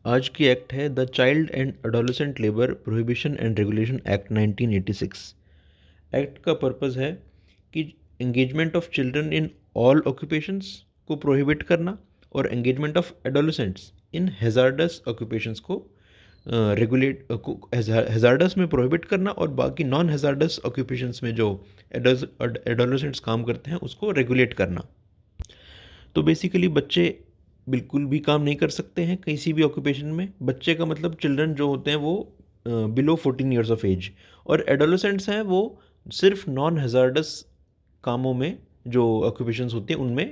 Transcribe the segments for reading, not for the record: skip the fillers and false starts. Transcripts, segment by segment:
आज की एक्ट है the child and adolescent labour prohibition and regulation act 1986। Act का पर्पस है कि engagement of children in all occupations को प्रोहिबिट करना और engagement of adolescents in hazards occupations को रेगुलेट हैजार्डस में प्रोहिबिट करना और बाकी नॉन हैजार्डस ऑक्यूपेशंस में जो एडोलेसेंट्स काम करते हैं उसको रेगुलेट करना। तो बेसिकली बच्चे बिल्कुल भी काम नहीं कर सकते हैं किसी भी ऑक्यूपेशन में। बच्चे का मतलब चिल्ड्रन जो होते हैं वो बिलो 14 ईयर्स ऑफ एज, और एडोलेसेंट्स हैं वो सिर्फ नॉन हैजार्डस कामों में जो ऑक्यूपेशंस होती हैं उनमें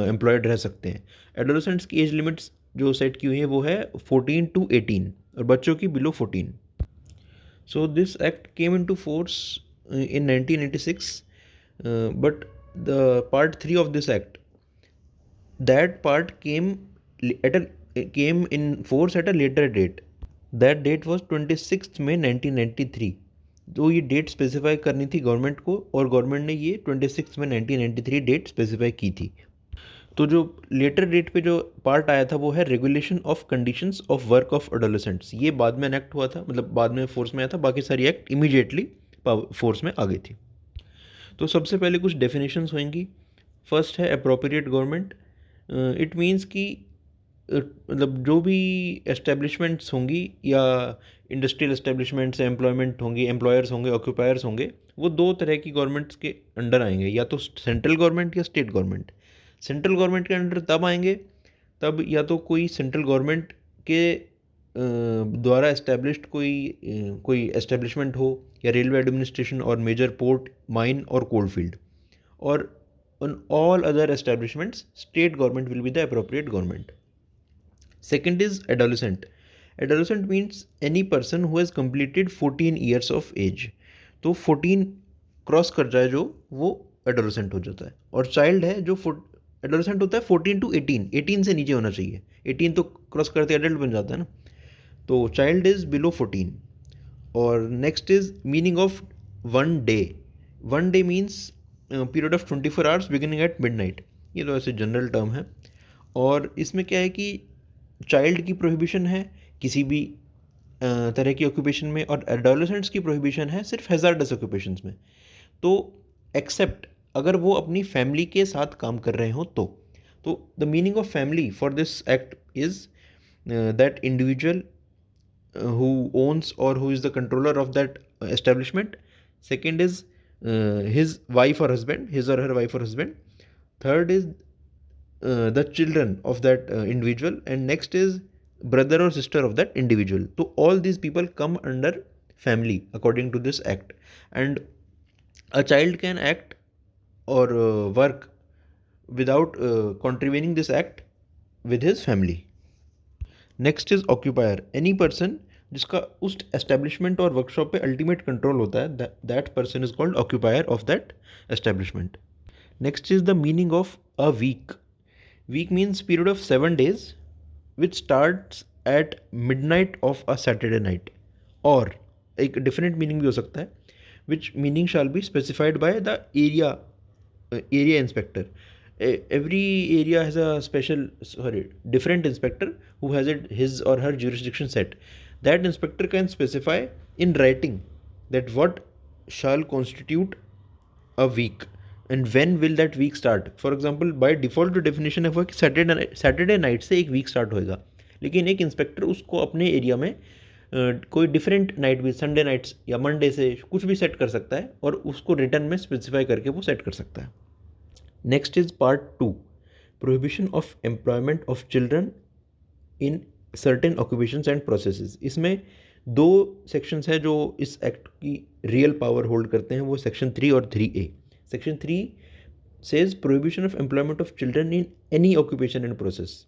एम्प्लॉयड रह सकते हैं। एडोलेसेंट्स की एज लिमिट्स जो सेट की हुई है वो है 14 to 18 और बच्चों की below 14। So this act came into force in 1986, but the part 3 of this act, that part came in force at a later date. That date was 26th May 1993। तो ये डेट स्पेसिफाई करनी थी government को और government ने ये 26 में 1993 date specify की थी। तो जो लेटर डेट पे जो पार्ट आया था वो है regulation of conditions of work of adolescents. ये बाद में एनेक्ट हुआ था, मतलब बाद में फोर्स में आया था, बाकी सारी एक्ट इमीडिएटली फोर्स में आ गई थी। तो सबसे पहले कुछ डेफिनेशंस होंगी। फर्स्ट है अप्रोप्रिएट गवर्नमेंट। इट मीन्स कि मतलब जो भी एस्टेब्लिशमेंट्स होंगी या इंडस्ट्रियल एस्टेब्लिशमेंट्स एम्प्लॉयमेंट होंगी, एम्प्लॉयर्स होंगे, ऑक्यूपायर्स होंगे, वो दो तरह की गवर्नमेंट्स के अंडर आएंगे, या तो सेंट्रल गवर्नमेंट या स्टेट गवर्नमेंट। सेंट्रल गवर्नमेंट के अंडर तब आएंगे तब या तो कोई सेंट्रल गवर्नमेंट के द्वारा एस्टेब्लिश्ड कोई एस्टेब्लिशमेंट हो, या रेलवे एडमिनिस्ट्रेशन और मेजर पोर्ट, माइन और कोल फील्ड, और on all other establishments state government will be the appropriate government. Second is adolescent. Adolescent means any person who has completed 14 years of age. तो 14 cross कर जाए जो, वो adolescent हो जाता है। और चाइल्ड है जो एडोलेसेंट होता है 14 to 18, 18 से नीचे होना चाहिए। 18 तो क्रॉस करते एडल्ट बन जाता है ना। तो चाइल्ड इज बिलो 14। और next is meaning of one day. One day means period of 24 hours beginning eight midnight. ये तो ऐसे जनरल टर्म है। और इसमें क्या है कि चाइल्ड की प्रोहिबिशन है किसी भी तरह की ऑक्यूपेशन में, और एडोलेसेंट्स की प्रोहिबिशन है सिर्फ हैजार्डस ऑक्यूपेशंस में। तो एक्सेप्ट अगर वो अपनी फैमिली के साथ काम कर रहे हो तो the meaning of family for this act is that individual who owns or who is the controller of that establishment. Second is his wife or husband, his or her wife or husband. Third is the children of that individual, and next is brother or sister of that individual. So all these people come under family according to this act, and a child can act or work without contravening this act with his family. Next is occupier, any person जिसका उस establishment और workshop पे ultimate control होता है, that person is called occupier of that establishment. Next is the meaning of a week. Week means period of 7 days which starts at midnight of a Saturday night. और एक different meaning भी हो सकता है, which meaning shall be specified by the area inspector. Every area has a different inspector who has his or her jurisdiction set. That inspector can specify in writing that what shall constitute a week and when will that week start. For example, by default जो definition है वो कि Saturday night से एक week start होएगा, लेकिन एक inspector उसको अपने एरिया में कोई डिफरेंट नाइट भी, संडे नाइट्स या मंडे से कुछ भी सेट कर सकता है और उसको रिटर्न में स्पेसिफाई करके वो सेट कर सकता है। Next is part 2, prohibition of employment of children in certain occupations and processes. इसमें दो सेक्शंस हैं जो इस एक्ट की रियल पावर होल्ड करते हैं, वो सेक्शन 3 और 3A। Section 3 says prohibition of employment of children in any occupation and process.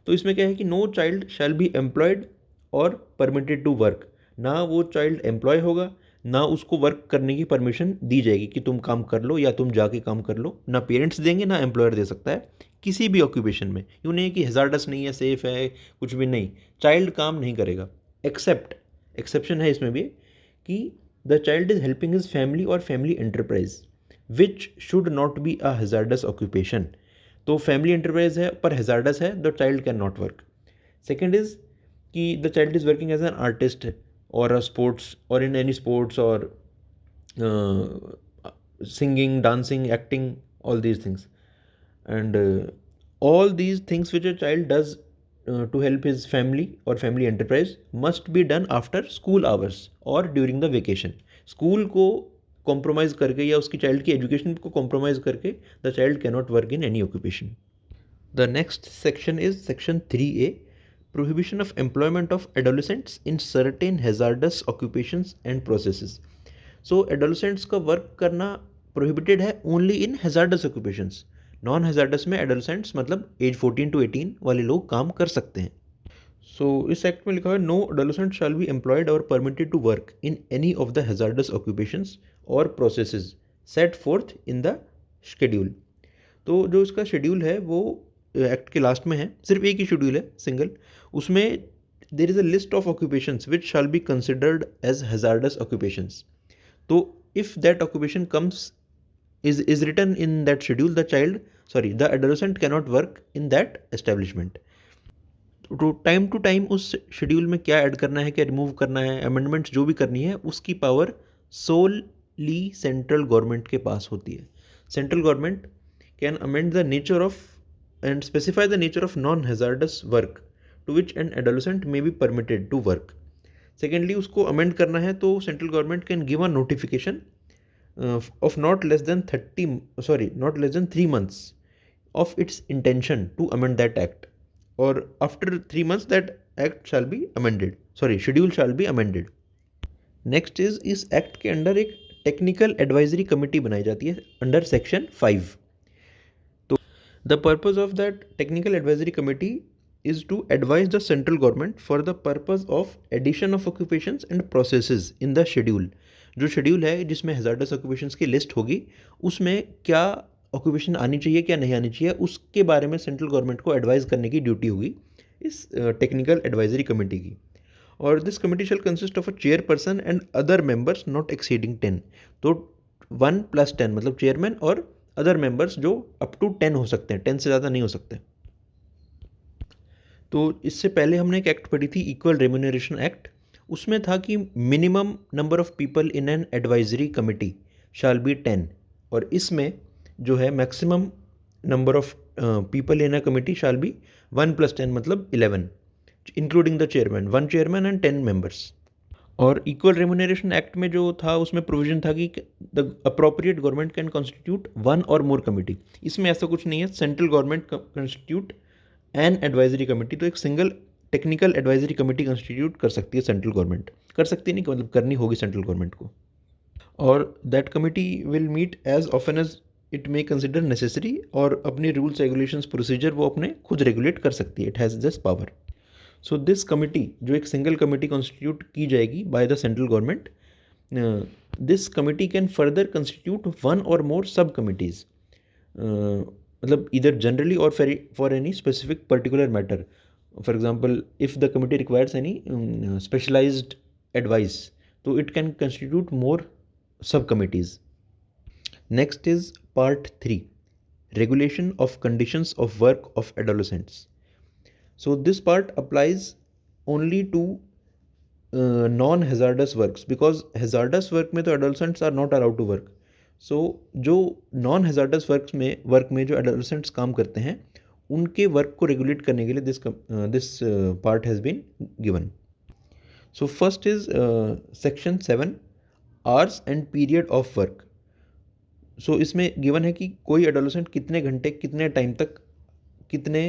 तो इसमें क्या है कि no child shall be employed और परमिटेड टू वर्क। ना वो चाइल्ड एम्प्लॉय होगा, ना उसको वर्क करने की परमिशन दी जाएगी कि तुम काम कर लो या तुम जाके काम कर लो। ना पेरेंट्स देंगे, ना एम्प्लॉयर दे सकता है किसी भी ऑक्यूपेशन में। यूँ नहीं कि हैजार्डस नहीं है, सेफ है, कुछ भी नहीं, चाइल्ड काम नहीं करेगा। एक्सेप्शन है इसमें भी कि the child is helping his family और family enterprise which should not be a hazardous occupation. तो फैमिली एंटरप्राइज है पर हैजार्डस है, the child can not work. Second is कि the child is working as an artist और a sports और in any sports और singing, dancing, acting, all these things. And all these things which a child does to help his family or family enterprise must be done after school hours or during the vacation. School को compromise करके या उसकी child की education को compromise करके the child cannot work in any occupation. The next section is section 3A, prohibition of employment of adolescents in certain hazardous occupations and processes. So adolescents का work करना prohibited है only in hazards occupations. Non hazards में adolescents मतलब as 14 to 18 वाले लोग काम कर सकते हैं. सो इस एक्ट में लिखा है no adolescent shall be employed और permitted to work in any of the hazardous occupations और processes set forth in the schedule. तो जो इसका शेड्यूल है वो एक्ट के लास्ट में है, सिर्फ एक ही शेड्यूल है सिंगल. उसमें there is a list of occupations which shall be considered as hazardous occupations. तो if that occupation comes is written in that schedule, the adolescent cannot work in that establishment. तो time to time उस schedule में क्या add करना है, क्या remove करना है, अमेंडमेंट्स जो भी करनी है, उसकी पावर सोलली सेंट्रल गवर्नमेंट के पास होती है. Central government can amend the nature of and specify the nature of non hazardous work to which an adolescent may be permitted to work. Secondly, उसको अमेंड करना है तो central government can give a notification of not less than 3 months of its intention to amend that act, or after 3 months that schedule shall be amended. Next is इस act के under एक technical advisory committee बनाई जाती है under section 5. तो the purpose of that technical advisory committee is to advise the central government for the purpose of addition of occupations and processes in the schedule. जो schedule है जिसमें hazards occupations की list होगी, उसमें क्या occupation आनी चाहिए, क्या नहीं आनी चाहिए, उसके बारे में सेंट्रल गवर्नमेंट को एडवाइस करने की ड्यूटी होगी इस टेक्निकल एडवाइजरी कमेटी की. और this committee shell consist of a chairperson and other members not exceeding 10. तो 1+10 मतलब चेयरमैन और अदर मेंबर्स जो अप टू 10 हो सकते हैं, 10 से ज़्यादा नहीं हो सकते. तो इससे पहले हमने एक एक्ट पढ़ी थी, इक्वल रेम्यूनरेशन एक्ट. उसमें था कि minimum number of people in an advisory committee shall be 10, और इसमें जो है maximum number of people in a committee shall be 1+10 मतलब 11, including the chairman, 1 chairman and 10 members. और इक्वल रेम्यूनरेशन एक्ट में जो था उसमें प्रोविजन था कि the appropriate government can constitute 1 और मोर कमेटी. इसमें ऐसा कुछ नहीं है, central government constitute an advisory committee. तो एक single technical advisory committee constitute कर सकती है सेंट्रल गवर्नमेंट, कर सकती नहीं मतलब करनी होगी सेंट्रल गवर्नमेंट को. और that committee will meet as often as it may consider necessary, और अपनी रूल्स रेगुलेशंस प्रोसीजर वो अपने खुद रेगुलेट कर सकती है. It has this power. So this committee जो एक सिंगल कमेटी कंस्टिट्यूट की जाएगी by the central government, this committee can further constitute 1 और मोर सब कमिटीज़, मतलब either generally or for any specific particular matter. For example, if the committee requires any specialized advice, so it can constitute more subcommittees. Next is part 3, regulation of conditions of work of adolescents. So this part applies only to non-hazardous works, because hazardous work में तो adolescents are not allowed to work. सो जो non hazardous work में जो adolescents काम करते हैं उनके work को रेगुलेट करने के लिए this part has been given. So first is section 7, hours and period of work. So इसमें गिवन है कि कोई एडोलेसेंट कितने घंटे, कितने टाइम तक, कितने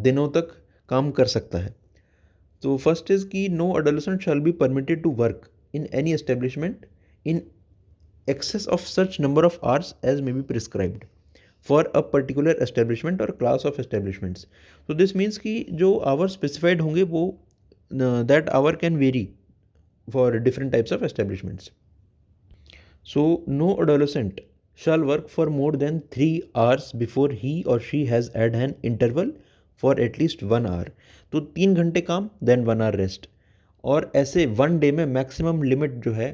दिनों तक काम कर सकता है. तो फर्स्ट इज कि no adolescent shall be permitted to work in any establishment in excess of such number of hours as may be prescribed for a particular establishment or class of establishments. So this means कि जो hours specified होंगे वो that hour can vary for different types of establishments. So no adolescent shall work for more than 3 hours before he or she has had an interval for at least 1 hour. तो 3 घंटे काम then 1 hour rest. और ऐसे 1 day में maximum limit जो है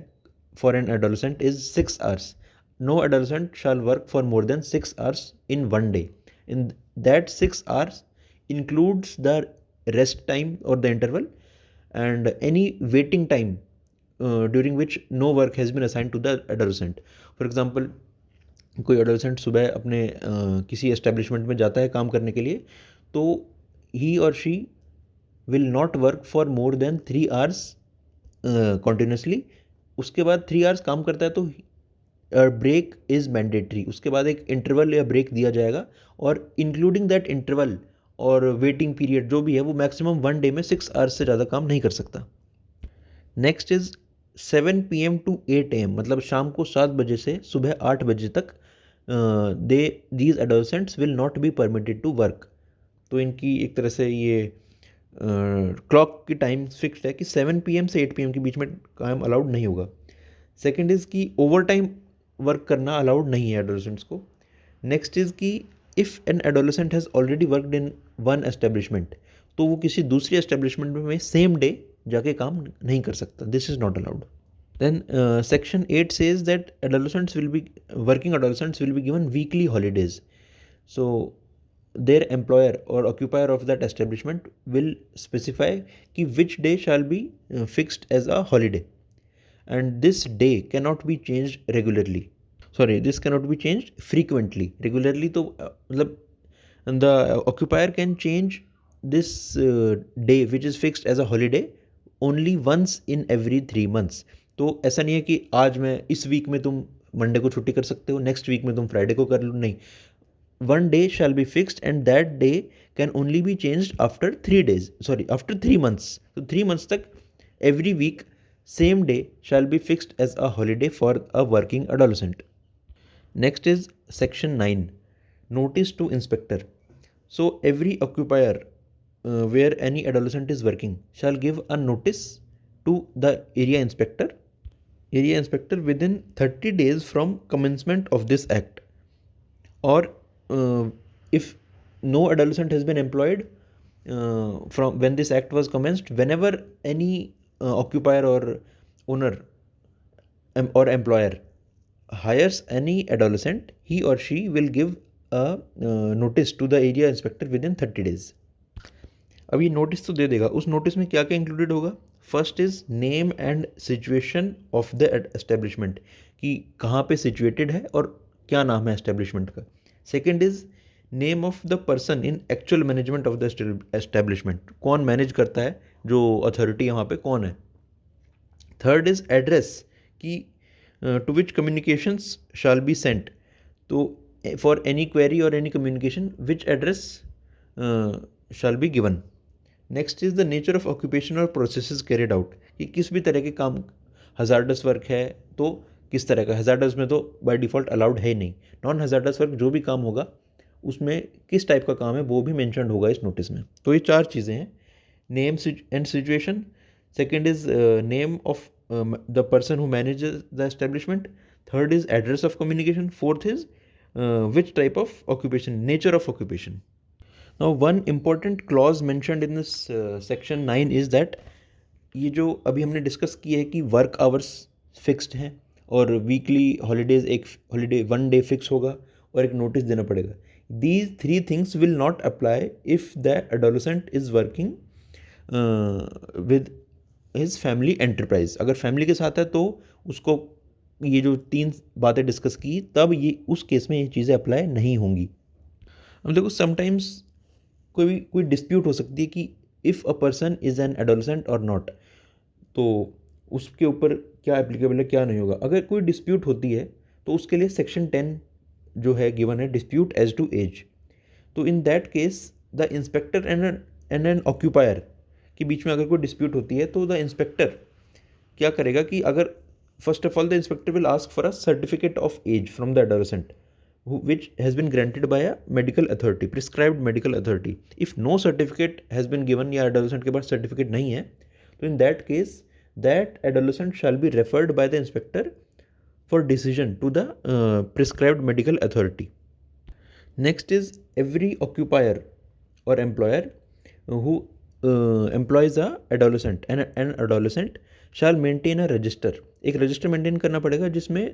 for an adolescent is 6 hours. No adolescent shall work for more than 6 hours in 1 day. In that 6 hours includes the rest time or the interval, and any waiting time during which no work has been assigned to the adolescent. For example, कोई adolescent सुबह अपने किसी establishment में जाता है काम करने के लिए, तो ही और she will not work for more than 3 hours continuously. उसके बाद 3 hours काम करता है तो ब्रेक इज़ मैंडेटरी. उसके बाद एक इंटरवल या ब्रेक दिया जाएगा, और इंक्लूडिंग दैट इंटरवल और वेटिंग पीरियड जो भी है, वो मैक्सिमम 1 day में 6 hours से ज़्यादा काम नहीं कर सकता. Next is 7 PM to 8 AM, मतलब शाम को 7 बजे से सुबह 8 बजे तक these adolescents will not be permitted to work. तो इनकी एक तरह से ये क्लॉक की टाइम फिक्स्ड है कि 7 PM से 8 PM के बीच में काम अलाउड नहीं होगा. सेकेंड इज़ कि ओवर टाइम वर्क करना अलाउड नहीं है एडोलसेंट्स को. नेक्स्ट इज़ कि if an adolescent has already worked in one establishment, तो वो किसी दूसरी एस्टेब्लिशमेंट में सेम डे जाके काम नहीं कर सकता. This is not allowed. Then section 8 says that working adolescents will be given weekly holidays. So their employer or occupier of that establishment will specify कि which day shall be fixed as a holiday, and this day cannot be changed regularly. Sorry, this cannot be changed frequently. Regularly तो मतलब the occupier can change this day which is fixed as a holiday only once in every 3 months. तो ऐसा नहीं है कि आज मैं इस वीक में तुम मंडे को छुट्टी कर सकते हो, नेक्स्ट वीक में तुम फ्राइडे को कर लो, नहीं. 1 day shall be fixed and that day can only be changed after 3 months. तो 3 months तक every week same day shall be fixed as a holiday for a working adolescent. Next is section 9, notice to inspector. So every occupier where any adolescent is working shall give a notice to the area inspector within 30 days from commencement of this act. Or if no adolescent has been employed from when this act was commenced, whenever any occupier or owner or employer hires any adolescent, he or she will give a notice to the area inspector within 30 days. अब ये notice तो दे देगा, उस notice में क्या क्या included होगा. First is name and situation of the establishment, कि कहाँ पे सिचुएटेड है और क्या नाम है एस्टेब्लिशमेंट का. Second is name of the person in actual management of the establishment, कौन मैनेज करता है, जो अथॉरिटी यहाँ पे कौन है. थर्ड इज़ एड्रेस, कि to which communications shall be sent. तो फॉर एनी क्वेरी और any communication which address shall be given. Next is the nature of occupation और प्रोसेसेस कैरिड आउट, कि किस भी तरह के काम, हजार्डस वर्क है तो किस तरह का, हजार्डस में तो बाय डिफ़ॉल्ट अलाउड है ही नहीं. नॉन हजार्डस वर्क जो भी काम होगा उसमें किस टाइप का काम है वो भी मेंशन होगा इस नोटिस में. तो ये 4 चीज़ें हैं, name and situation, second is name of the person who manages the establishment, third is address of communication, fourth is which type of occupation, nature of occupation. Now one important clause mentioned in this section 9 is that ये जो अभी हमने discuss की है कि work hours fixed हैं और weekly holidays, एक हॉलीडे 1 day फिक्स होगा और एक नोटिस देना पड़ेगा. These 3 things will not apply if the adolescent is working with his family enterprise. अगर फैमिली के साथ है तो उसको ये जो 3 बातें डिस्कस की तब ये उस केस में ये चीज़ें अप्लाई नहीं होंगी. अब देखो समटाइम्स कोई डिस्प्यूट हो सकती है कि if a person is an adolescent और नॉट, तो उसके ऊपर क्या एप्लीकेबल है क्या नहीं होगा. अगर कोई डिस्प्यूट होती है तो उसके लिए सेक्शन 10 जो है गिवन है, डिस्प्यूट एज टू एज. तो in that case the inspector and an occupier के बीच में अगर कोई डिस्प्यूट होती है तो द इंस्पेक्टर क्या करेगा कि अगर first of all the inspector will ask for a certificate of age from the adolescent which has been granted by a medical authority, prescribed medical authority. If no certificate has been given या adolescent के पास certificate नहीं है, तो in that case that adolescent shall be referred by the inspector for decision to the prescribed medical authority. Next is every occupier or employer who employs a adolescent and an adolescent shall maintain a register. एक register maintain करना पड़ेगा जिसमें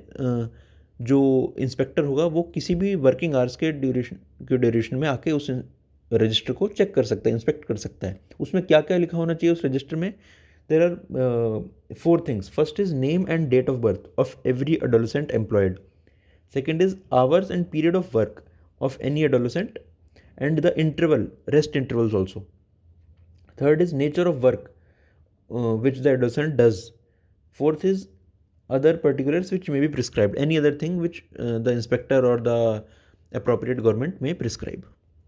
जो inspector होगा वो किसी भी working hours के ड्यूरेशन में आके उस रजिस्टर को चेक कर सकता है, इंस्पेक्ट कर सकता है। उसमें क्या क्या लिखा होना चाहिए उस रजिस्टर में? There are 4 things. First is name and date of birth of every adolescent employed. Second is hours and period of work of any adolescent and the interval, rest intervals also. Third is nature of work which the adolescent does. Fourth is other particulars which may be prescribed, any other thing which the inspector or the appropriate government may prescribe.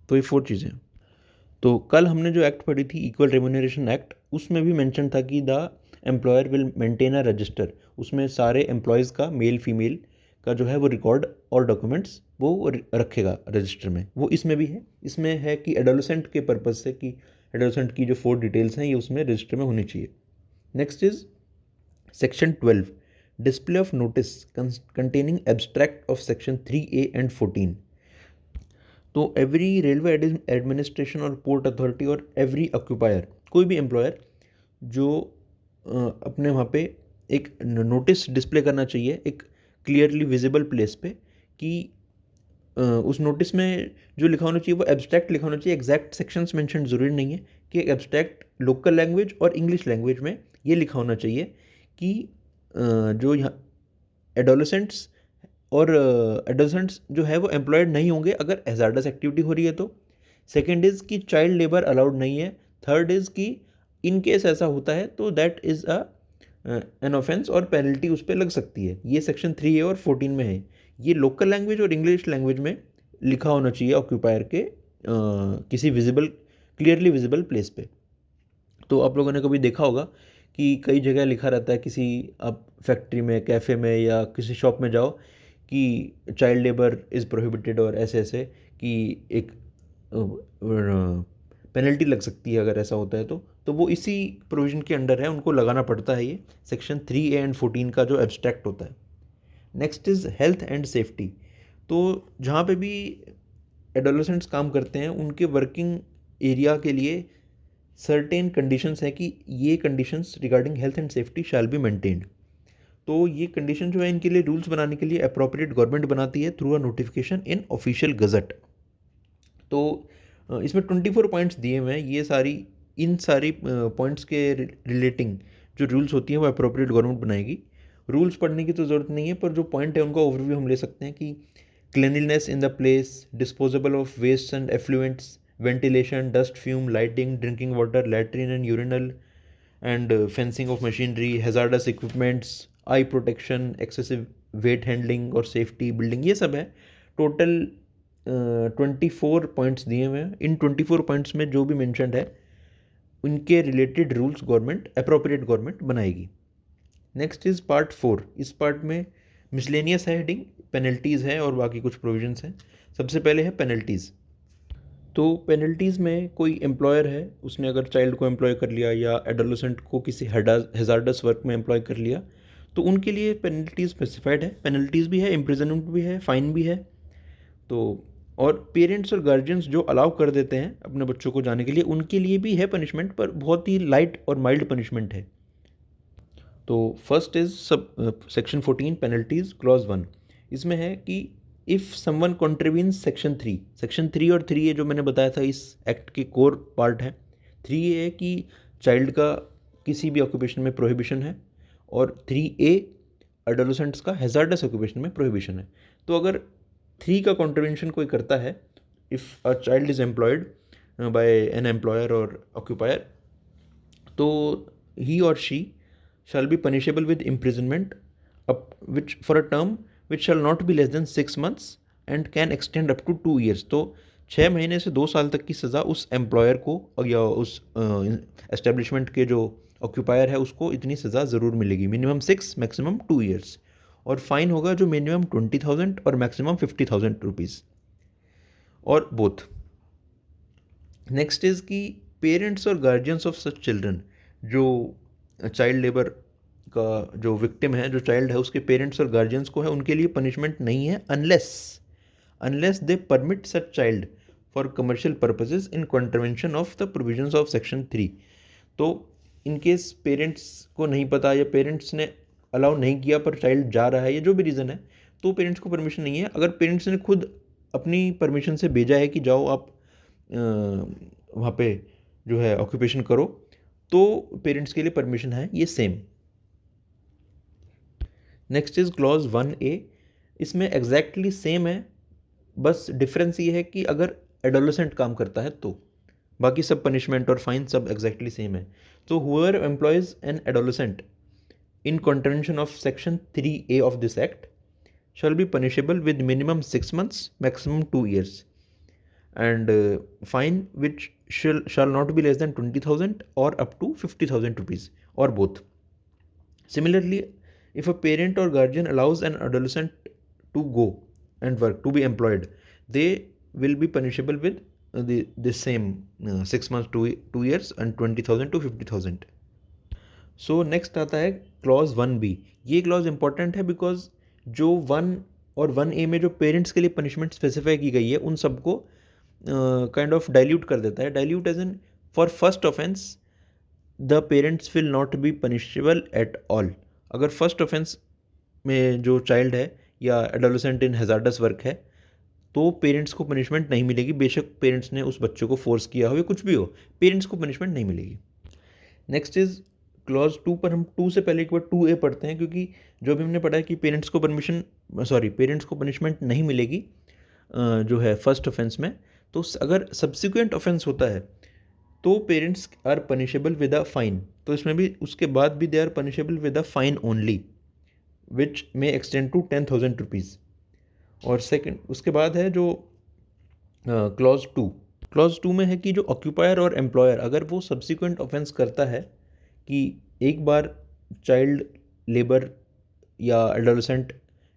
तो ये 4 चीज़ें। तो कल हमने जो act पढ़ी थी equal remuneration act, उसमें भी मेंशन था कि the employer will maintain a resistor. उसमें सारे एम्प्लॉयज़ का मेल फीमेल का जो है वो रिकॉर्ड और डॉक्यूमेंट्स वो रखेगा रजिस्टर में। वो इसमें भी है। इसमें है कि एडोलेसेंट के पर्पज़ से कि एडोलेसेंट की जो 4 डिटेल्स हैं ये उसमें रजिस्टर में होनी चाहिए। Next is section 12, display of notice containing abstract of section 3A and 14। तो एवरी रेलवे एडमिनिस्ट्रेशन और पोर्ट अथॉरिटी और एवरी ऑक्यूपायर, कोई भी एम्प्लॉयर जो अपने वहाँ पे एक नोटिस डिस्प्ले करना चाहिए एक क्लियरली विजिबल प्लेस पे कि उस नोटिस में जो लिखा होना चाहिए वो एब्स्ट्रैक्ट लिखा होना चाहिए। एग्जैक्ट सेक्शंस मेंशन ज़रूरी नहीं है कि एब्स्ट्रैक्ट लोकल लैंग्वेज और इंग्लिश लैंग्वेज में ये लिखा होना चाहिए कि जो यहाँ एडोलेसेंट्स और एडोलेसेंट्स जो है वो एम्प्लॉयड नहीं होंगे अगर हैजार्डस एक्टिविटी हो रही है तो। सेकेंड इज़ कि चाइल्ड लेबर अलाउड नहीं है। थर्ड इज़ कि इन केस ऐसा होता है तो दैट इज़ एन ऑफेंस और पेनल्टी उस पर लग सकती है। ये सेक्शन 3A और 14 में है। ये लोकल लैंग्वेज और इंग्लिश लैंग्वेज में लिखा होना चाहिए ऑक्यूपायर के किसी विजिबल क्लियरली विजिबल प्लेस पे। तो आप लोगों ने कभी देखा होगा कि कई जगह लिखा रहता है, किसी आप फैक्ट्री में, कैफ़े में या किसी शॉप में जाओ कि चाइल्ड लेबर इज़ प्रोहिबिटेड और ऐसे ऐसे कि एक पेनल्टी लग सकती है अगर ऐसा होता है तो वो इसी प्रोविज़न के अंडर है, उनको लगाना पड़ता है ये सेक्शन 3A एंड 14 का जो एब्स्ट्रैक्ट होता है। Next is health and safety. तो जहाँ पे भी एडोलेसेंट्स काम करते हैं उनके वर्किंग एरिया के लिए सर्टेन कंडीशंस हैं कि ये conditions regarding health and safety shall be maintained. तो ये कंडीशन जो है इनके लिए रूल्स बनाने के लिए अप्रोप्रिएट गवर्नमेंट बनाती है through a notification in official gazette. तो इसमें 24 पॉइंट्स दिए हुए हैं। ये इन सारी पॉइंट्स के रिलेटिंग जो रूल्स होती हैं वो अप्रोप्रिएट गवर्नमेंट बनाएगी। रूल्स पढ़ने की तो ज़रूरत नहीं है, पर जो पॉइंट है उनका ओवरव्यू हम ले सकते हैं कि cleanliness in the place, disposable of waste and effluents, ventilation, dust fume, lighting, drinking water, latrine and urinal and fencing of machinery, hazardous equipments, eye protection, excessive weight handling और safety building, ये सब है। Total 24 points दिए हुए हैं। इन 24 points में जो भी मेंशन्ड है उनके related rules government appropriate government बनाएगी। Next is part 4। इस पार्ट में मिसलेनियस है हेडिंग, पेनल्टीज़ है और बाकी कुछ प्रोविजंस हैं। सबसे पहले है पेनल्टीज़। तो पेनल्टीज़ में कोई एम्प्लॉयर है, उसने अगर चाइल्ड को एम्प्लॉय कर लिया या एडोलेसेंट को किसी हैजार्डस वर्क में एम्प्लॉय कर लिया तो उनके लिए पेनल्टीज़ स्पेसिफाइड है। पेनल्टीज़ भी है, इम्प्रिजनमेंट भी है, फाइन भी है। तो और पेरेंट्स और गार्जियंस जो अलाउ कर देते हैं अपने बच्चों को जाने के लिए उनके लिए भी है पनिशमेंट, पर बहुत ही लाइट और माइल्ड पनिशमेंट है। तो first is section 14 penalties clause 1। इसमें है कि इफ़ समवन कॉन्ट्रीवीन्स सेक्शन 3 और 3A जो मैंने बताया था इस एक्ट के कोर पार्ट है। 3A है कि चाइल्ड का किसी भी ऑक्यूपेशन में प्रोहिबिशन है और 3A एडोलेसेंट्स का हैजार्डस ऑक्यूपेशन में प्रोहिबिशन है। तो अगर 3 का कॉन्ट्रीवेंशन कोई करता है, if a child is employed by an employer और ऑक्यूपायर, तो ही और she shall be punishable with imprisonment which for a term which shall not be less than 6 months and can extend up to 2 years। तो 6 महीने से 2 साल तक की सज़ा उस एम्प्लॉयर को या उस एस्टेब्लिशमेंट के जो ऑक्यूपायर है उसको इतनी सज़ा ज़रूर मिलेगी। Minimum 6, maximum 2 years. और फाइन होगा जो मिनिमम 20,000 और मैक्सिमम 50,000 रुपीज़ और बोथ। नेक्स्ट इज़ कि पेरेंट्स और गार्जियंस ऑफ सच चिल्ड्रन, जो चाइल्ड लेबर का जो विक्टिम है, जो चाइल्ड है, उसके पेरेंट्स और गार्जियंस को है, उनके लिए पनिशमेंट नहीं है unless they permit such child for commercial purposes in contravention of the provisions of section 3। तो इनकेस पेरेंट्स को नहीं पता या पेरेंट्स ने अलाउ नहीं किया पर चाइल्ड जा रहा है या जो भी रीज़न है, तो पेरेंट्स को परमिशन नहीं है। अगर पेरेंट्स ने खुद अपनी परमिशन से भेजा है कि जाओ आप वहाँ पे जो है ऑक्यूपेशन करो, तो पेरेंट्स के लिए परमिशन है ये same. Next is clause 1A। इसमें एग्जैक्टली सेम है, बस डिफरेंस ये है कि अगर एडोलेसेंट काम करता है तो, बाकी सब पनिशमेंट और फाइन सब एग्जैक्टली सेम है। तो whoever employs an adolescent in contravention of section 3A of this act shall be punishable with minimum 6 months, maximum 2 years, and fine which shall not be less than 20,000 or up to 50,000 rupees, or both. Similarly, if a parent or guardian allows an adolescent to go and work, to be employed, they will be punishable with the same 6 months, 2 years, and 20,000 to 50,000. So next आता है clause 1B। ये clause important है because जो 1 और 1A में जो parents के लिए पनिशमेंट स्पेसिफाई की गई है उन सबको काइंड ऑफ डाइल्यूट कर देता है। Dilute as in for first offence the parents will not be punishable at all. अगर फर्स्ट ऑफेंस में जो चाइल्ड है या एडोलेसेंट इन हैजार्डस वर्क है तो पेरेंट्स को पनिशमेंट नहीं मिलेगी, बेशक पेरेंट्स ने उस बच्चे को फोर्स किया हो या कुछ भी हो, पेरेंट्स को पनिशमेंट नहीं मिलेगी। नेक्स्ट इज क्लॉज 2 पर हम 2 से पहले एक बार 2A पढ़ते हैं, क्योंकि जो भी हमने पढ़ा है कि पेरेंट्स को पनिशमेंट नहीं मिलेगी जो है फर्स्ट ऑफेंस में। तो अगर सब्सिक्वेंट ऑफेंस होता है तो parents are punishable with a fine, तो इसमें भी उसके बाद भी they are punishable with a fine only which may extend to 10,000 rupees. और सेकंड उसके बाद है जो क्लॉज 2। क्लॉज 2 में है कि जो ऑक्यूपायर और एम्प्लॉयर अगर वो सब्सिक्वेंट ऑफेंस करता है कि एक बार चाइल्ड लेबर या adolescent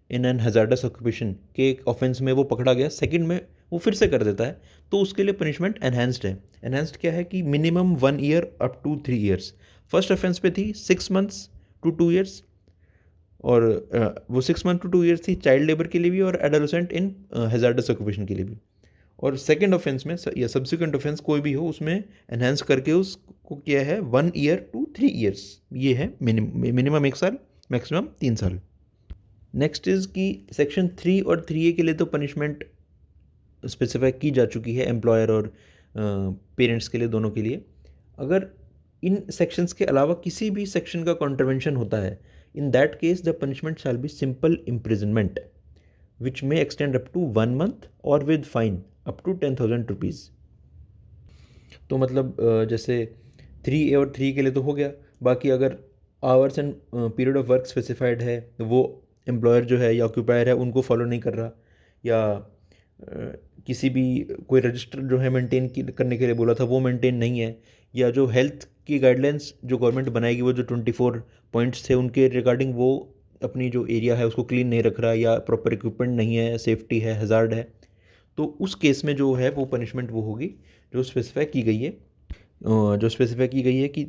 in an hazards occupation के एक ऑफेंस में वो पकड़ा गया, सेकंड में वो फिर से कर देता है, तो उसके लिए पनिशमेंट एनहेंस्ड है। एनहेंस्ड क्या है कि minimum 1 year up to 3 years. First offence पे थी 6 मंथ्स टू 2 ईयर्स, और वो 6 मंथ टू 2 ईयर्स थी चाइल्ड लेबर के लिए भी और एडोलेसेंट इन हैजार्डस ऑक्यूपेशन के लिए भी। और सेकेंड ऑफेंस में या सब्सिक्वेंट ऑफेंस कोई भी हो उसमें एनहेंस करके उसको किया है 1 ईयर टू 3 ईयर्स। ये है मिनिमम 1 साल, मैक्सिमम 3 साल। नेक्स्ट इज कि सेक्शन 3 और 3A के लिए तो पनिशमेंट स्पेसिफाई की जा चुकी है एम्प्लॉयर और पेरेंट्स के लिए, दोनों के लिए। अगर इन सेक्शंस के अलावा किसी भी सेक्शन का कॉन्ट्रवेंशन होता है, in that case the punishment shall be simple imprisonment which may extend up to 1 month और with fine up to 10,000 rupees. तो मतलब जैसे 3A और 3 के लिए तो हो गया, बाकी अगर hours and period of work specified है तो वो एम्प्लॉयर जो है या ऑक्यूपायर है उनको फॉलो नहीं कर रहा, या किसी भी कोई रजिस्टर जो है मेंटेन करने के लिए बोला था वो मेंटेन नहीं है, या जो हेल्थ की गाइडलाइंस जो गवर्नमेंट बनाएगी वो जो 24 पॉइंट्स थे उनके रिगार्डिंग वो अपनी जो एरिया है उसको क्लीन नहीं रख रहा, या प्रॉपर इक्विपमेंट नहीं है, सेफ्टी है, हज़ार्ड है, तो उस केस में जो है वो पनिशमेंट वो होगी जो स्पेसिफाई की गई है। कि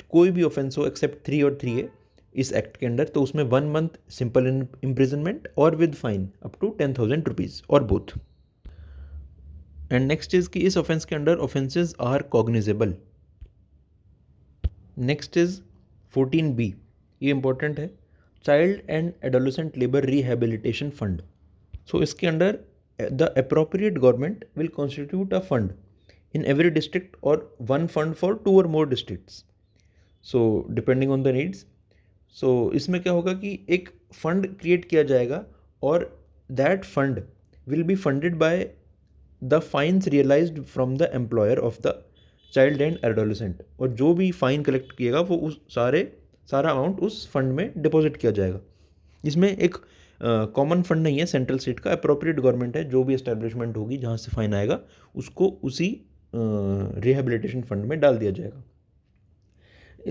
कोई भी ऑफेंस हो एक्सेप्ट 3 और 3A इस एक्ट के अंडर, तो उसमें 1 मंथ सिंपल इम्प्रिजनमेंट और with fine up to 10,000 rupees, और बोथ। एंड नेक्स्ट इज कि इस ऑफेंस के under offences are cognizable. Next is 14B। ये इंपॉर्टेंट है, child and adolescent labour rehabilitation fund. So इसके under the appropriate government will constitute a fund in every district or one fund for 2 or more districts, so depending on the needs. so इसमें क्या होगा कि एक fund create किया जाएगा और that fund will be funded by the fines realized from the employer of the child and adolescent, और जो भी फाइन कलेक्ट किएगा वो उस सारा अमाउंट उस फंड में डिपॉजिट किया जाएगा। इसमें एक कॉमन फंड नहीं है सेंट्रल स्टेट का, अप्रोप्रिएट गवर्नमेंट है, जो भी एस्टेब्लिशमेंट होगी जहाँ से फाइन आएगा उसको उसी रिहेबिलिटेशन फंड में डाल दिया जाएगा।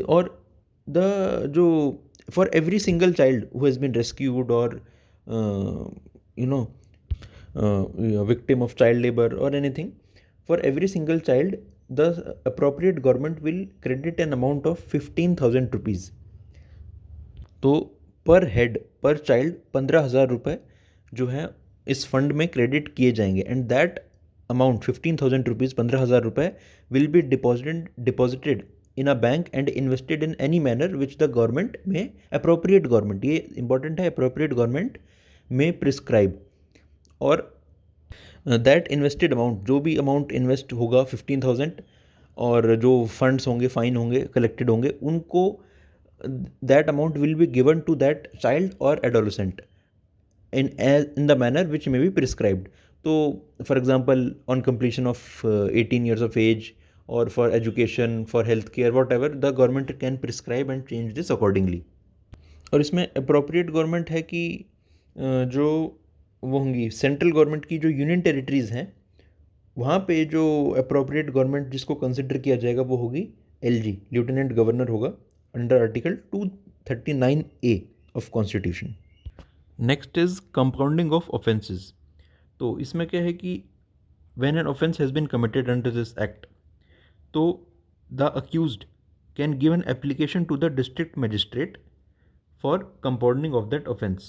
और जो for every single child who has been rescued और victim of child labor or anything, for every single child the appropriate government will credit an amount of 15,000 rupees. तो पर हेड पर चाइल्ड 15,000 रुपये जो है इस फंड में क्रेडिट किए जाएंगे, एंड दैट अमाउंट 15,000 रुपीज़ 15,000 रुपये will be deposited in a bank and invested in any manner which the government में अप्रोप्रिएट गवर्नमेंट, ये इंपॉर्टेंट है, अप्रोप्रिएट गवर्नमेंट में प्रिस्क्राइब। और दैट इन्वेस्टेड अमाउंट, जो भी अमाउंट इन्वेस्ट होगा 15,000, और जो फंड्स होंगे, फाइन होंगे, कलेक्टेड होंगे, उनको that amount will be given to that child और adolescent in the manner which may be prescribed. तो for example on completion of 18 years of age, or for education, for health care, whatever, the government can prescribe and change this accordingly. और इसमें appropriate government है कि जो वो होंगी central government की जो यूनियन टेरिटरीज़ हैं, वहाँ पे जो अप्रोप्रिएट गवर्नमेंट जिसको कंसिडर किया जाएगा वो होगी एलजी, लेफ्टिनेंट गवर्नर होगा, under article 239A of constitution. Next is compounding of offences. तो इसमें क्या है कि when an offence has been committed under this act, तो the accused can give an application to the district magistrate for compounding of that offense.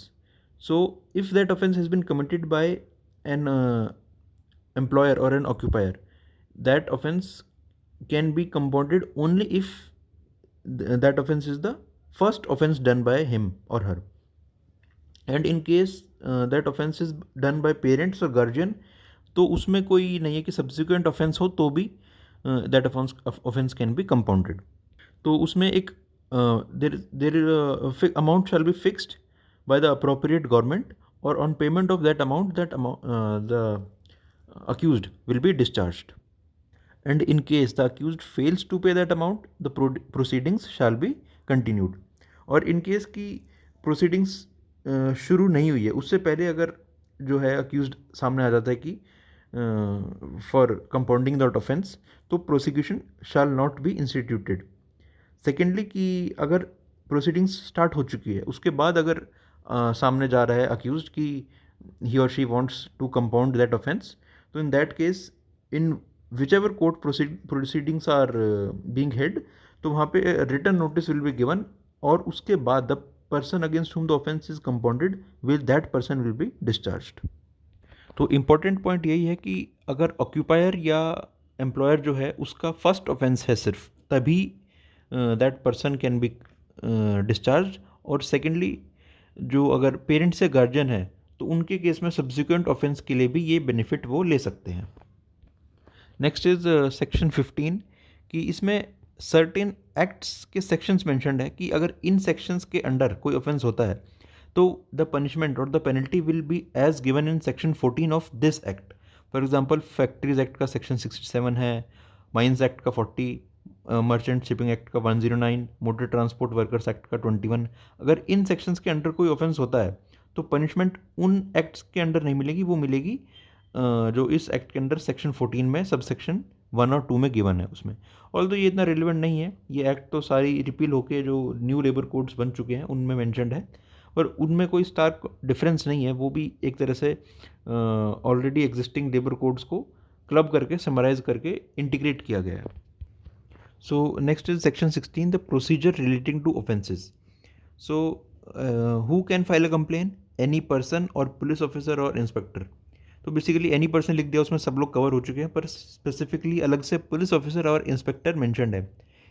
So if that offense has been committed by an employer or an occupier, that offense can be compounded only if that offense is the first offense done by him or her. And in case that offense is done by parents or guardian, तो उसमें कोई नहीं है कि subsequent offence हो तो भी that offence can be compounded. तो उसमें एक amount shall be fixed by the appropriate government, or on payment of that amount, the accused will be discharged. And in case the accused fails to pay that amount, the proceedings shall be continued. और in case की proceedings शुरू नहीं हुई है, उससे पहले अगर जो है accused सामने आ जाता है कि for compounding that offense, तो prosecution shall not be instituted. Secondly कि अगर प्रोसीडिंग्स स्टार्ट हो चुकी है, उसके बाद अगर सामने जा रहा है अक्यूज्ड कि ही और she wants to compound that offence, तो in that case in whichever court proceedings are being held, तो वहाँ पे written notice will be given, और उसके बाद the person against whom the offence is compounded will that person will be discharged. तो important point यही है कि अगर ऑक्यूपायर या एम्प्लॉयर जो है उसका फर्स्ट ऑफेंस है सिर्फ, तभी that person can be discharge. और सेकेंडली जो अगर पेरेंट्स से गार्जियन है, तो उनके केस में सब्सिक्वेंट ऑफेंस के लिए भी ये बेनिफिट वो ले सकते हैं. नेक्स्ट इज सेक्शन 15 कि इसमें सर्टेन एक्ट्स के सेक्शंस मेंशन्ड है कि अगर इन सेक्शंस के अंडर कोई ऑफेंस होता है, तो द पनिशमेंट और the penalty will be as given in section 14 of this act. For example factories act का सेक्शन 67 है, माइंस एक्ट का 40, मर्चेंट शिपिंग एक्ट का 109, मोटर ट्रांसपोर्ट वर्कर्स एक्ट का 21. अगर इन सेक्शंस के अंडर कोई ऑफेंस होता है, तो पनिशमेंट उन एक्ट्स के अंडर नहीं मिलेगी, वो मिलेगी जो इस एक्ट के अंडर सेक्शन 14 में सब सेक्शन 1 और 2 में गिवन है उसमें. ऑल्दो ये इतना रिलेवेंट नहीं है, ये एक्ट तो सारी रिपील होके जो न्यू लेबर कोड्स बन चुके हैं उनमें मैंशनड है, पर उनमें कोई स्टार्क डिफरेंस नहीं है. वो भी एक तरह से ऑलरेडी एग्जिस्टिंग लेबर कोड्स को क्लब करके समराइज करके इंटीग्रेट किया गया है. So next is section 16, the procedure relating to offences. So who can file a complaint? Any person or police officer or inspector. तो बेसिकली एनी पर्सन लिख दिया, उसमें सब लोग कवर हो चुके हैं, पर स्पेसिफिकली अलग से पुलिस ऑफिसर और इंस्पेक्टर मेंशन्ड है.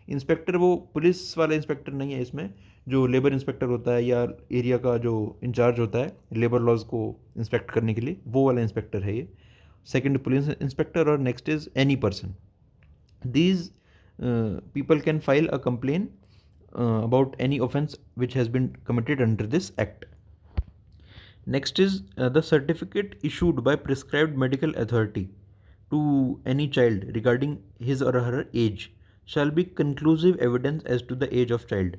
इंस्पेक्टर वो पुलिस वाला इंस्पेक्टर नहीं है, इसमें जो लेबर इंस्पेक्टर होता है या एरिया का जो इंचार्ज होता है लेबर लॉज को इंस्पेक्ट करने के लिए, वो वाला इंस्पेक्टर है ये. सेकेंड पुलिस इंस्पेक्टर, और next is any person. These people can file a complaint about any offense which has been committed under this act. Next is the certificate issued by prescribed medical authority to any child regarding his or her age shall be conclusive evidence as to the age of child.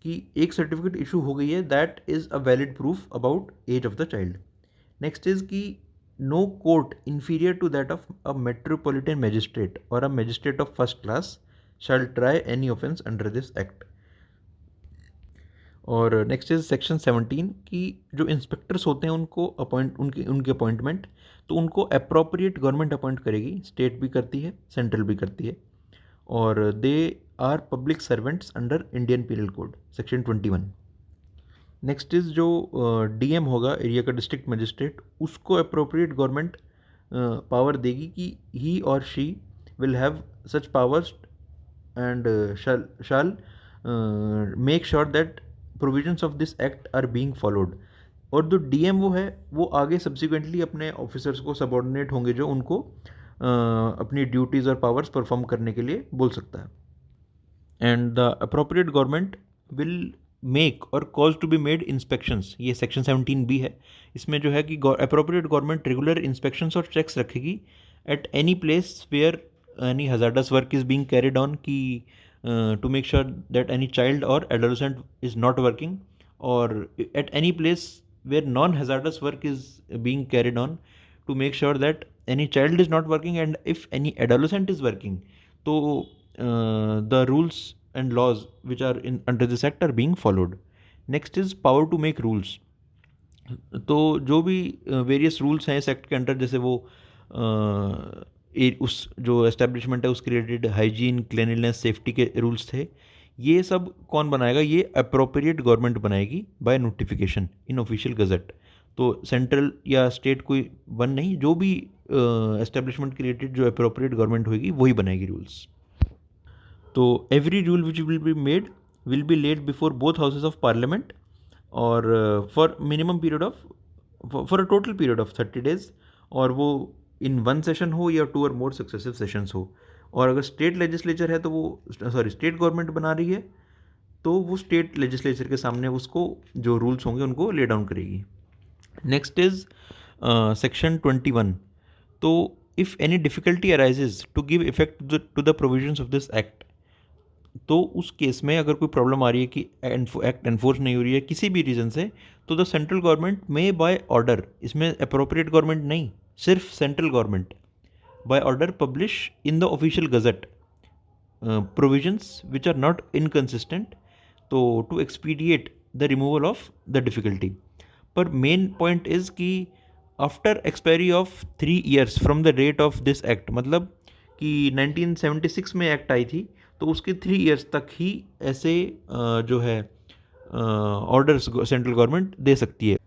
कि एक certificate issue हो गई है, that is a valid proof about age of the child. Next is कि no court inferior to that of a metropolitan magistrate or a magistrate of first class shall try any offense under this act. और next is section 17 कि जो inspectors होते हैं उनको उनकी appointment, तो उनको अप्रोप्रिएट गवर्नमेंट अपॉइंट करेगी, स्टेट भी करती है, सेंट्रल भी करती है, और they are public servants under Indian penal code section 21. Next is जो डीएम होगा एरिया का डिस्ट्रिक्ट मजिस्ट्रेट, उसको अप्रोप्रिएट गवर्नमेंट पावर देगी कि ही और she will have such powers and shall make sure that provisions of this act are being followed. और जो DMO है वो आगे सब्सिक्वेंटली अपने ऑफिसर्स को सबऑर्डिनेट होंगे जो उनको अपनी ड्यूटीज़ और पावर्स परफॉर्म करने के लिए बोल सकता है। And the appropriate government will make और cause to be made inspections, ये सेक्शन 17B है। इसमें जो है कि अप्रोप्रिएट गवर्नमेंट रेगुलर इंस्पेक्शंस और चेक्स रखेगी at any place where any hazardous work is being carried on, की to make sure that any child और adolescent is not working, or at any place where non-hazardous work is being carried on, to make sure that any child is not working, and if any adolescent is working, so the rules and laws which are in under this act are being followed. Next is power to make rules. तो जो भी various rules हैं इस act के under, जैसे वो उस जो एस्टेब्लिशमेंट है उसके रिलेटेड हाइजीन, क्लीनलीनेस, सेफ्टी के रूल्स थे, ये सब कौन बनाएगा? ये अप्रोप्रिएट गवर्नमेंट बनाएगी by notification in official gazette. तो सेंट्रल या स्टेट कोई वन नहीं, जो भी एस्टेब्लिशमेंट के रिलेटेड जो अप्रोप्रिएट गवर्नमेंट होगी वही बनाएगी रूल्स। तो every rule which will be laid before both houses of parliament, और for minimum period of for a total period of 30 days, और वो इन वन सेशन हो या 2 और मोर सक्सेसिव सेशंस हो। और अगर स्टेट लेजिस्लेचर है तो वो स्टेट गवर्नमेंट बना रही है तो वो स्टेट लेजिस्लेचर के सामने उसको जो रूल्स होंगे उनको ले डाउन करेगी। Next is section 21। तो if any difficulty arises to give effect to the provisions of this act, तो उस केस में अगर कोई प्रॉब्लम आ रही है कि एक्ट एनफोर्स नहीं हो रही है किसी भी रीज़न से, तो द सेंट्रल गवर्नमेंट में बाय ऑर्डर, इसमें अप्रोप्रिएट गवर्नमेंट नहीं, सिर्फ central government by order publish in the official gazette provisions which are not inconsistent, तो to expedite the removal of the difficulty। पर main point is कि after expiry of 3 years from the date of this act, मतलब कि 1976 में act आई थी, तो उसके 3 years तक ही ऐसे जो है ऑर्डर्स सेंट्रल गवर्नमेंट दे सकती है।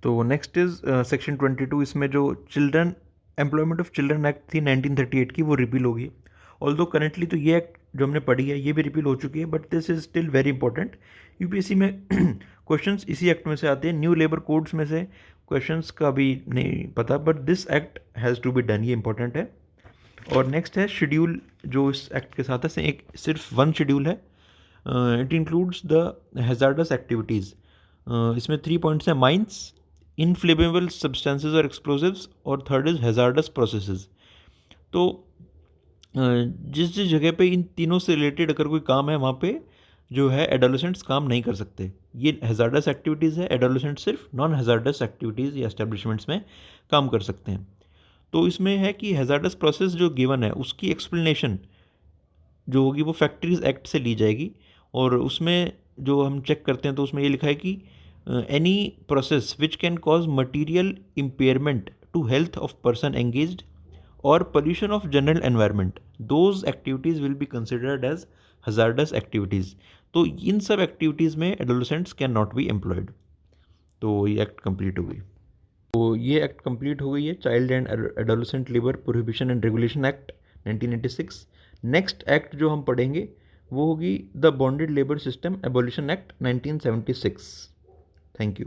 तो नेक्स्ट इज सेक्शन 22। इसमें जो children employment of children act थी 1938 की, वो रिपील होगी। ऑल्दो करेंटली तो ये एक्ट जो हमने पढ़ी है ये भी रिपील हो चुकी है, but this is still very important. UPSC में क्वेश्चंस इसी एक्ट में से आते हैं। न्यू लेबर कोड्स में से क्वेश्चंस का भी नहीं पता, but this act has to be done, ये इंपॉर्टेंट है। और नेक्स्ट है शेड्यूल जो इस एक्ट के साथ है, एक सिर्फ वन शेड्यूल है। It includes the hazards activities. इसमें 3 पॉइंट्स हैं, माइंस, इनफ्लेमेबल सब्सटेंसेस और एक्सप्लोजिव्स, और थर्ड इज़ हैजार्डस प्रोसेसेस। तो जिस जिस जगह पे इन तीनों से रिलेटेड अगर कोई काम है वहाँ पे जो है एडोलेसेंट्स काम नहीं कर सकते। ये हैजार्डस एक्टिविटीज़ है, एडोलेसेंट सिर्फ नॉन हैजार्डस एक्टिविटीज़ या एस्टेब्लिशमेंट्स में काम कर सकते हैं। तो इसमें है कि हैजार्डस प्रोसेस जो गिवन है उसकी एक्सप्लेनेशन जो होगी वो फैक्ट्रीज एक्ट से ली जाएगी, और उसमें जो हम चेक करते हैं तो उसमें ये लिखा है कि any process which can cause material impairment to health of person engaged or pollution of general environment, those activities will be considered as hazardous activities। तो इन सब एक्टिविटीज़ में adolescents can not be employed. तो ये act complete हो गई। तो ये act complete हो गई है, child and adolescent labour prohibition and regulation act 1986। Next act जो हम पढ़ेंगे वो होगी the bonded labour system abolition act 1976। Thank you.